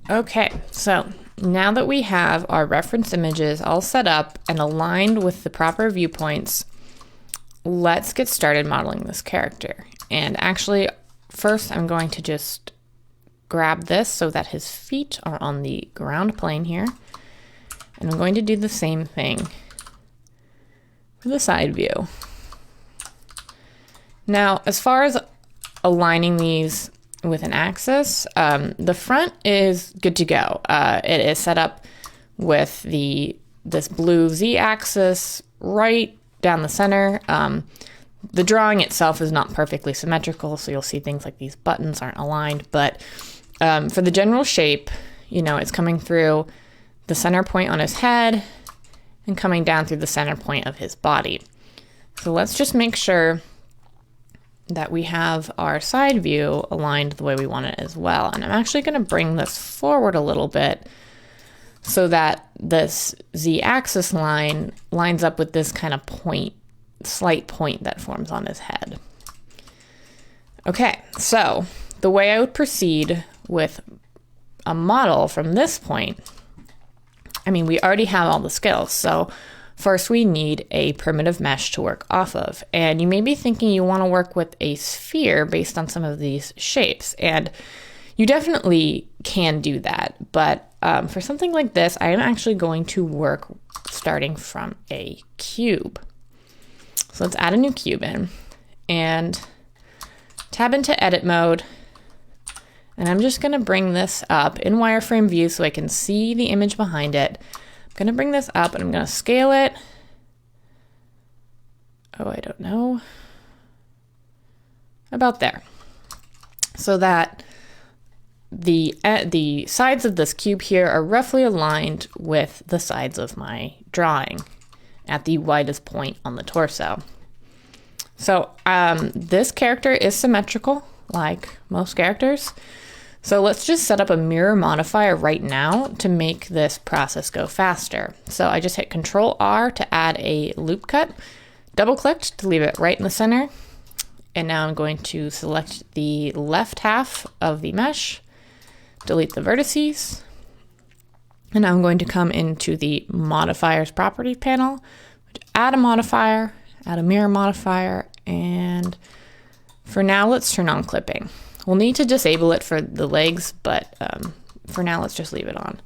Okay, so now that we have our reference images all set up and aligned with the proper viewpoints, let's get started modeling this character. And actually, first I'm going to just grab this so that his feet are on the ground plane here. And I'm going to do the same thing for the side view. Now, as far as aligning these with an axis, the front is good to go. It is set up with this blue Z-axis right down the center. The drawing itself is not perfectly symmetrical, so you'll see things like these buttons aren't aligned, but for the general shape, you know, it's coming through the center point on his head and coming down through the center point of his body. So let's just make sure that we have our side view aligned the way we want it as well. And I'm actually going to bring this forward a little bit so that this Z-axis line lines up with this kind of point, slight point that forms on his head. Okay, so the way I would proceed with a model from this point, I mean, we already have all the skills. So first we need a primitive mesh to work off of. And you may be thinking you want to work with a sphere based on some of these shapes. And you definitely can do that. But for something like this, I am actually going to work starting from a cube. So let's add a new cube in and tab into edit mode. And I'm just going to bring this up in wireframe view so I can see the image behind it. I'm going to bring this up and I'm going to scale it. Oh, I don't know. About there. So that the sides of this cube here are roughly aligned with the sides of my drawing at the widest point on the torso. So this character is symmetrical, like most characters. So let's just set up a mirror modifier right now to make this process go faster. So I just hit Control R to add a loop cut, double clicked to leave it right in the center. And now I'm going to select the left half of the mesh, delete the vertices. And now I'm going to come into the modifiers properties panel, add a modifier, add a mirror modifier, and for now, let's turn on clipping. We'll need to disable it for the legs, but for now, let's just leave it on.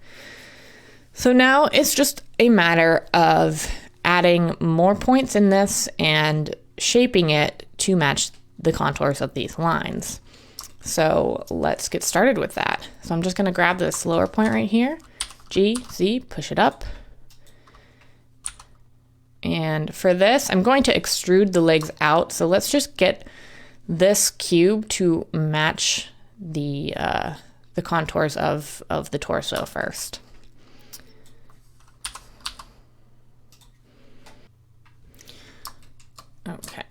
So now it's just a matter of adding more points in this and shaping it to match the contours of these lines. So let's get started with that. So I'm just going to grab this lower point right here, G, Z, push it up. And for this, I'm going to extrude the legs out. So let's just get this cube to match the contours of the torso first. Okay.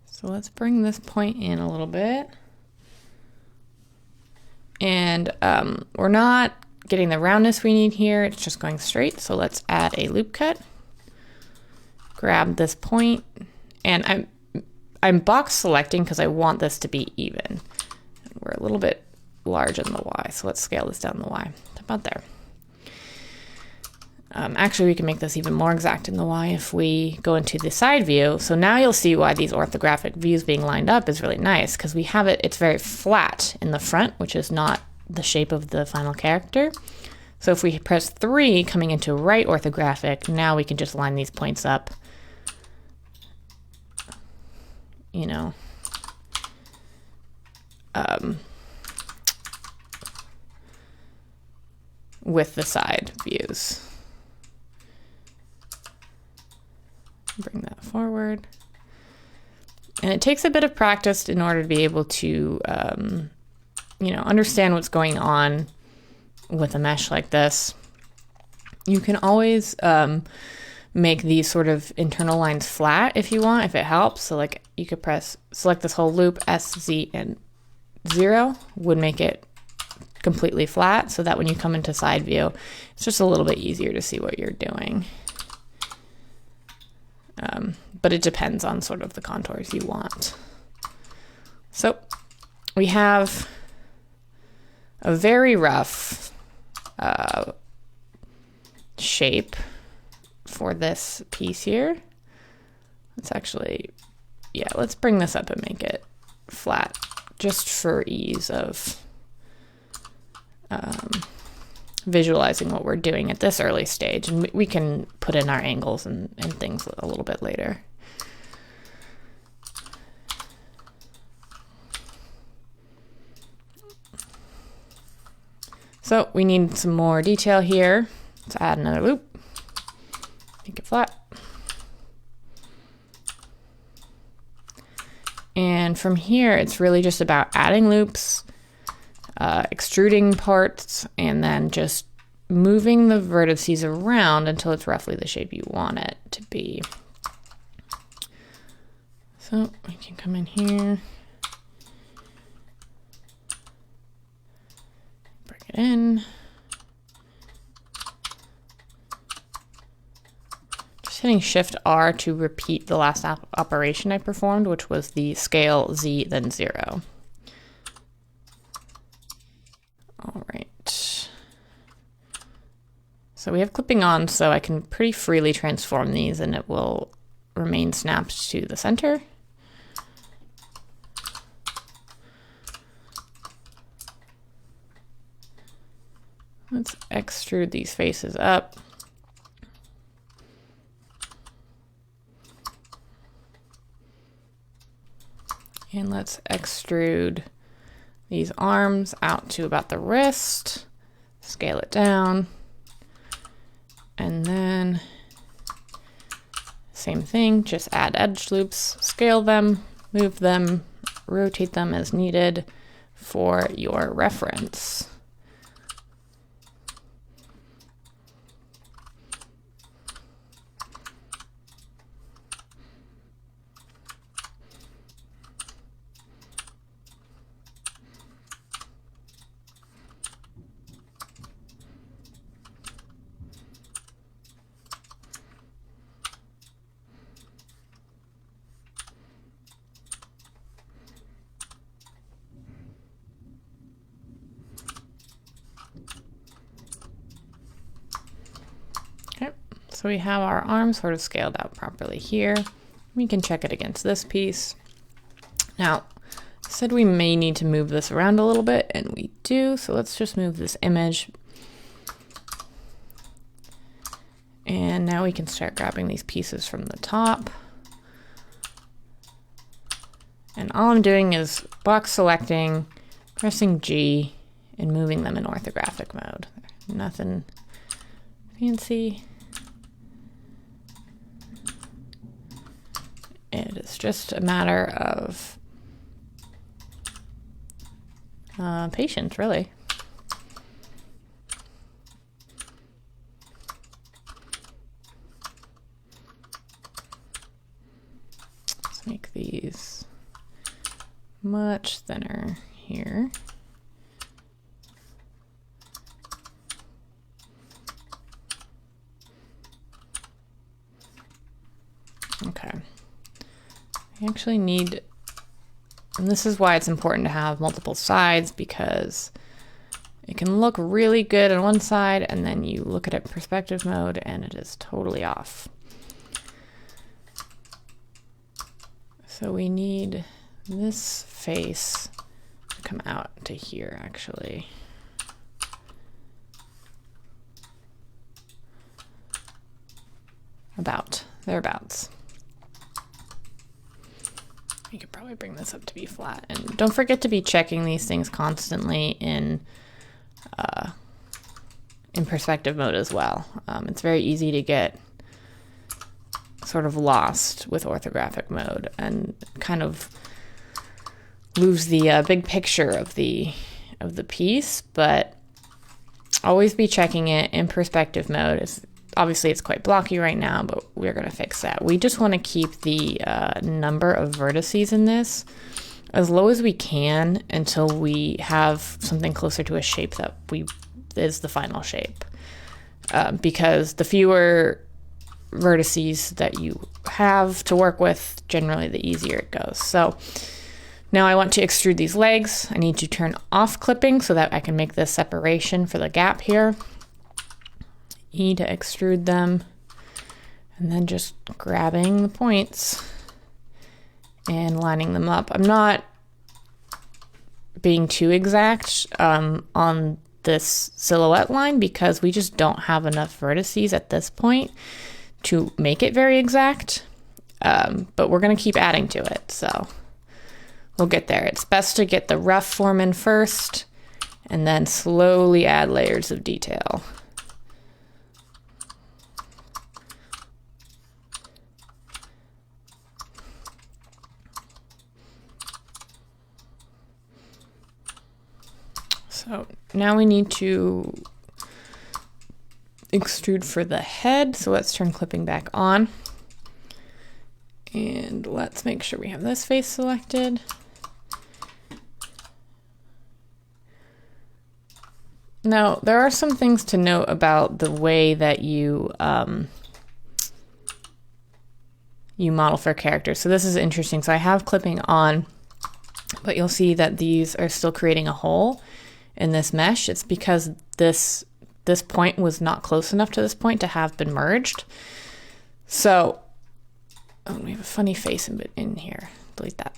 So let's bring this point in a little bit. And we're not getting the roundness we need here. It's just going straight. So let's add a loop cut. Grab this point, and I'm box selecting because I want this to be even. We're a little bit large in the Y, so let's scale this down the Y. About there. Actually, we can make this even more exact in the Y if we go into the side view. So now you'll see why these orthographic views being lined up is really nice, because we have it's very flat in the front, which is not the shape of the final character. So if we press 3 coming into right orthographic, now we can just line these points up, you know, with the side views. Bring that forward. And it takes a bit of practice in order to be able to, you know, understand what's going on with a mesh like this. You can always make these sort of internal lines flat if you want, if it helps. So like you could select this whole loop, S, Z, and 0 would make it completely flat so that when you come into side view, it's just a little bit easier to see what you're doing. But it depends on sort of the contours you want. So we have a very rough shape for this piece here. Let's actually, yeah, let's bring this up and make it flat just for ease of visualizing what we're doing at this early stage. And we can put in our angles and things a little bit later. So we need some more detail here. Let's add another loop, make it flat. And from here, it's really just about adding loops, extruding parts, and then just moving the vertices around until it's roughly the shape you want it to be. So we can come in here, bring it in. Just hitting Shift R to repeat the last operation I performed, which was the scale Z, then 0. All right. So we have clipping on, so I can pretty freely transform these and it will remain snapped to the center. Let's extrude these faces up. And let's extrude these arms out to about the wrist, scale it down, and then same thing, just add edge loops, scale them, move them, rotate them as needed for your reference. So we have our arm sort of scaled out properly here. We can check it against this piece. Now, I said we may need to move this around a little bit, and we do. So let's just move this image. And now we can start grabbing these pieces from the top. And all I'm doing is box selecting, pressing G, and moving them in orthographic mode. Nothing fancy. It is just a matter of patience, really. Let's make these much thinner here. Okay. I actually need, and this is why it's important to have multiple sides, because it can look really good on one side and then you look at it in perspective mode and it is totally off. So we need this face to come out to here, actually. Thereabouts. You could probably bring this up to be flat. And don't forget to be checking these things constantly in perspective mode as well. It's very easy to get sort of lost with orthographic mode and kind of lose the big picture of the piece, but always be checking it in perspective mode. Obviously it's quite blocky right now, but we're going to fix that. We just want to keep the number of vertices in this as low as we can until we have something closer to a shape that is the final shape. Because the fewer vertices that you have to work with, generally the easier it goes. So Now I want to extrude these legs. I need to turn off clipping so that I can make this separation for the gap here. E to extrude them, and then just grabbing the points and lining them up. I'm not being too exact on this silhouette line because we just don't have enough vertices at this point to make it very exact, but we're going to keep adding to it, so we'll get there. It's best to get the rough form in first and then slowly add layers of detail. So now we need to extrude for the head. So let's turn clipping back on. And let's make sure we have this face selected. Now, there are some things to note about the way that you model for characters. So this is interesting. So I have clipping on, but you'll see that these are still creating a hole in this mesh. It's because this point was not close enough to this point to have been merged. So we have a funny face in here. Delete that.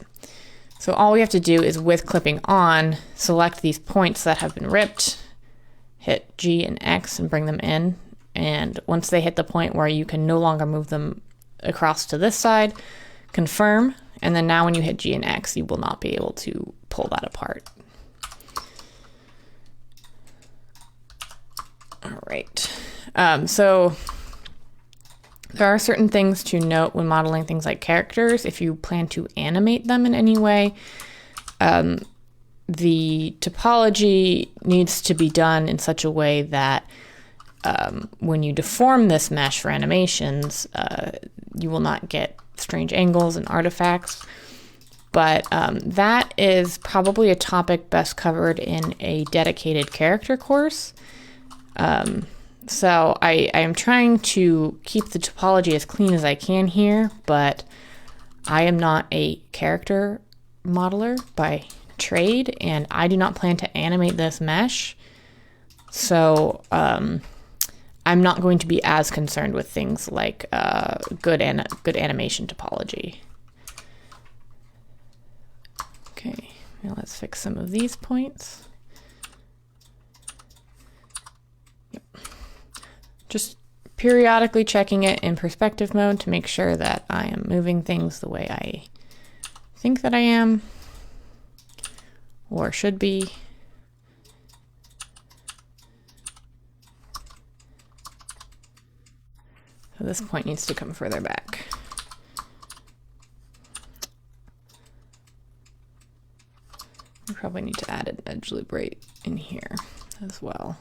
So all we have to do is with clipping on, select these points that have been ripped, hit G and X and bring them in. And once they hit the point where you can no longer move them across to this side, confirm. And then now when you hit G and X, you will not be able to pull that apart. All right, so there are certain things to note when modeling things like characters. If you plan to animate them in any way, the topology needs to be done in such a way that when you deform this mesh for animations, you will not get strange angles and artifacts. But that is probably a topic best covered in a dedicated character course. So I am trying to keep the topology as clean as I can here, but I am not a character modeler by trade, and I do not plan to animate this mesh. So I'm not going to be as concerned with things like good animation topology. Okay, now let's fix some of these points. Just periodically checking it in perspective mode to make sure that I am moving things the way I think that I am or should be. So this point needs to come further back. We probably need to add an edge loop right in here as well.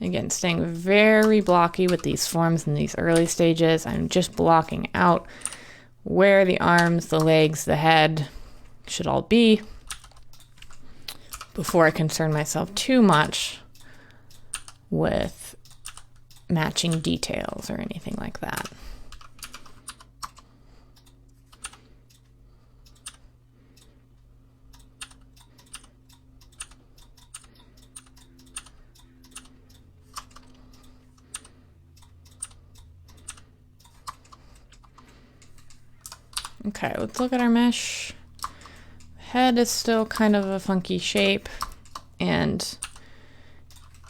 Again, staying very blocky with these forms in these early stages. I'm just blocking out where the arms, the legs, the head should all be before I concern myself too much with matching details or anything like that. Okay, let's look at our mesh. Head is still kind of a funky shape, and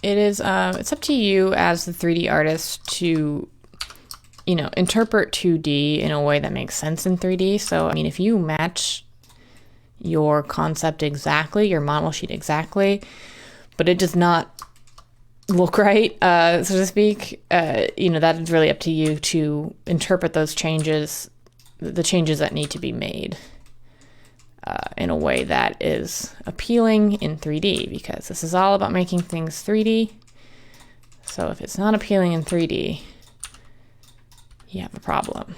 it is it's up to you as the 3D artist to, you know, interpret 2D in a way that makes sense in 3D. So, I mean, if you match your concept exactly, your model sheet exactly, but it does not look right, so to speak, you know, that is really up to you to interpret those changes, the changes that need to be made in a way that is appealing in 3D, because this is all about making things 3D. So if it's not appealing in 3D, you have a problem.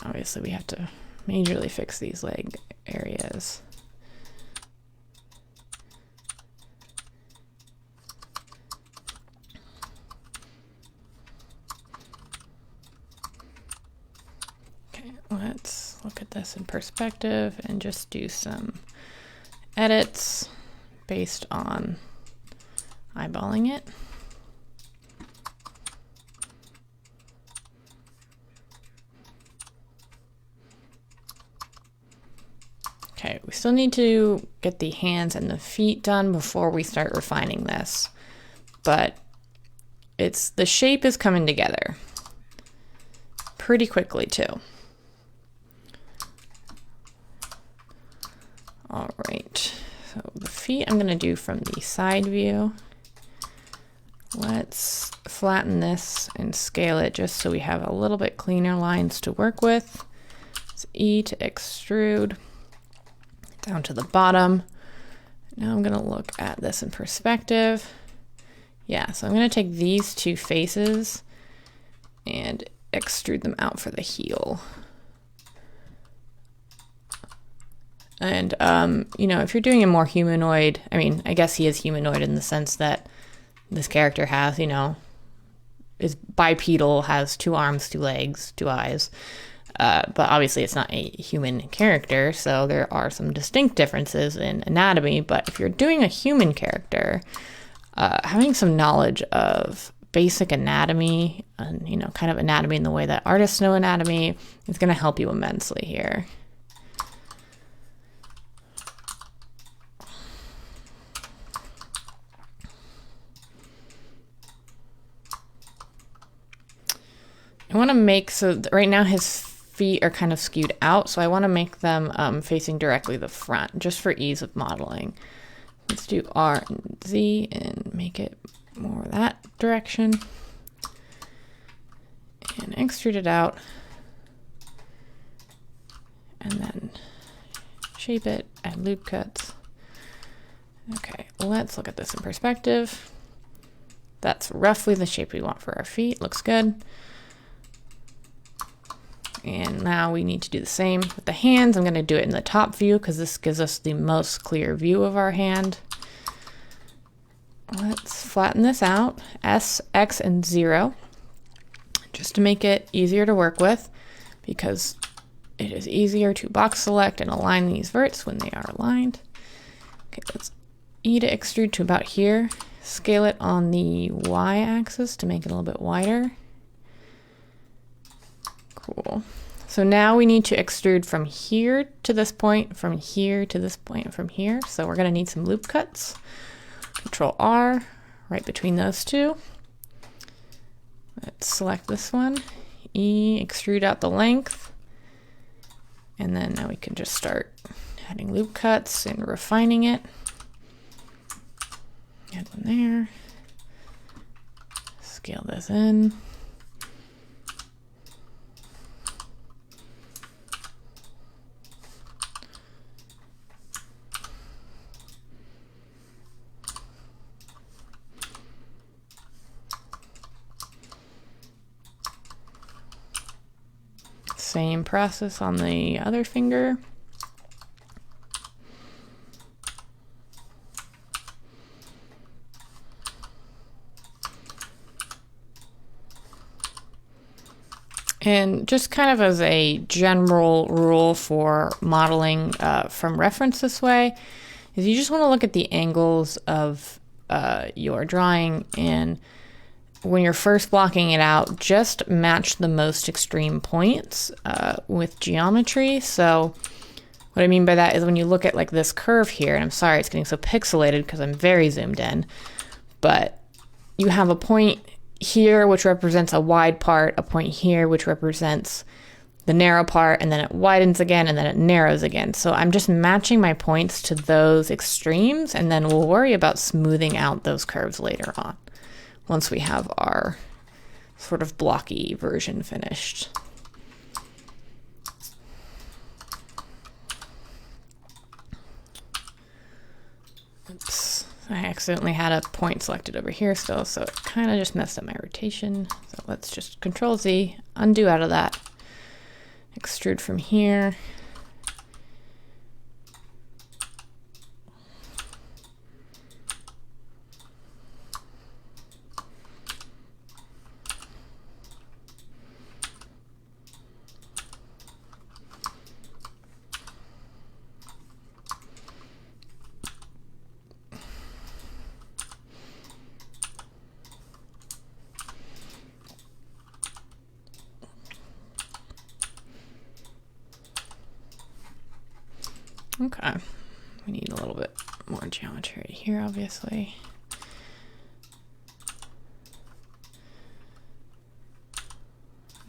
Obviously, we have to majorly fix these leg areas. let's look at this in perspective and just do some edits based on eyeballing it. Okay, we still need to get the hands and the feet done before we start refining this, but the shape is coming together pretty quickly too. All right, so the feet I'm gonna do from the side view. Let's flatten this and scale it just so we have a little bit cleaner lines to work with. It's E to extrude down to the bottom. Now I'm gonna look at this in perspective. Yeah, so I'm gonna take these two faces and extrude them out for the heel. And, you know, if you're doing a more humanoid, I mean, I guess he is humanoid in the sense that this character has, you know, is bipedal, has 2 arms, 2 legs, 2 eyes. But obviously it's not a human character, so there are some distinct differences in anatomy. But if you're doing a human character, having some knowledge of basic anatomy and, you know, kind of anatomy in the way that artists know anatomy is going to help you immensely here. I want to make, so right now his feet are kind of skewed out, so I want to make them facing directly the front, just for ease of modeling. Let's do R and Z and make it more that direction. And extrude it out. And then shape it, add loop cuts. Okay, let's look at this in perspective. That's roughly the shape we want for our feet, looks good. And now we need to do the same with the hands. I'm going to do it in the top view because this gives us the most clear view of our hand. Let's flatten this out, S, X, and 0, just to make it easier to work with, because it is easier to box select and align these verts when they are aligned. Okay, let's E to extrude to about here. Scale it on the Y axis to make it a little bit wider. Cool. So now we need to extrude from here to this point, from here to this point, from here. So we're going to need some loop cuts. Control R, right between those two. Let's select this one. E, extrude out the length. And then now we can just start adding loop cuts and refining it. Add one there. Scale this in. Same process on the other finger. And just kind of as a general rule for modeling from reference this way, is you just want to look at the angles of your drawing, and when you're first blocking it out, just match the most extreme points with geometry. So what I mean by that is when you look at like this curve here, and I'm sorry it's getting so pixelated because I'm very zoomed in, but you have a point here which represents a wide part, a point here which represents the narrow part, and then it widens again, and then it narrows again. So I'm just matching my points to those extremes, and then we'll worry about smoothing out those curves later on, once we have our sort of blocky version finished. Oops, I accidentally had a point selected over here still, so it kind of just messed up my rotation. So let's just Control Z, undo out of that, extrude from here. Okay, we need a little bit more geometry here, obviously.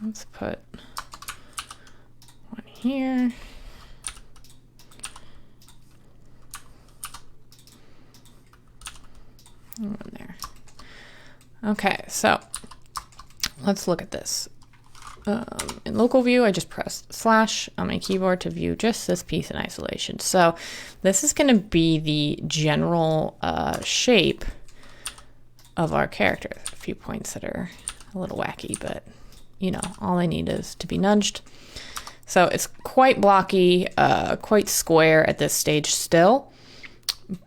Let's put one here. And one there. Okay, so let's look at this. In local view, I just pressed slash on my keyboard to view just this piece in isolation. So this is going to be the general shape of our character. A few points that are a little wacky, but you know, all I need is to be nudged. So it's quite blocky, quite square at this stage still,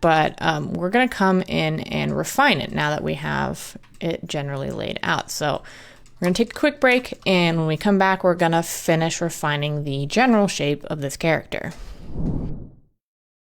but we're going to come in and refine it now that we have it generally laid out. So we're going to take a quick break, and when we come back, we're going to finish refining the general shape of this character.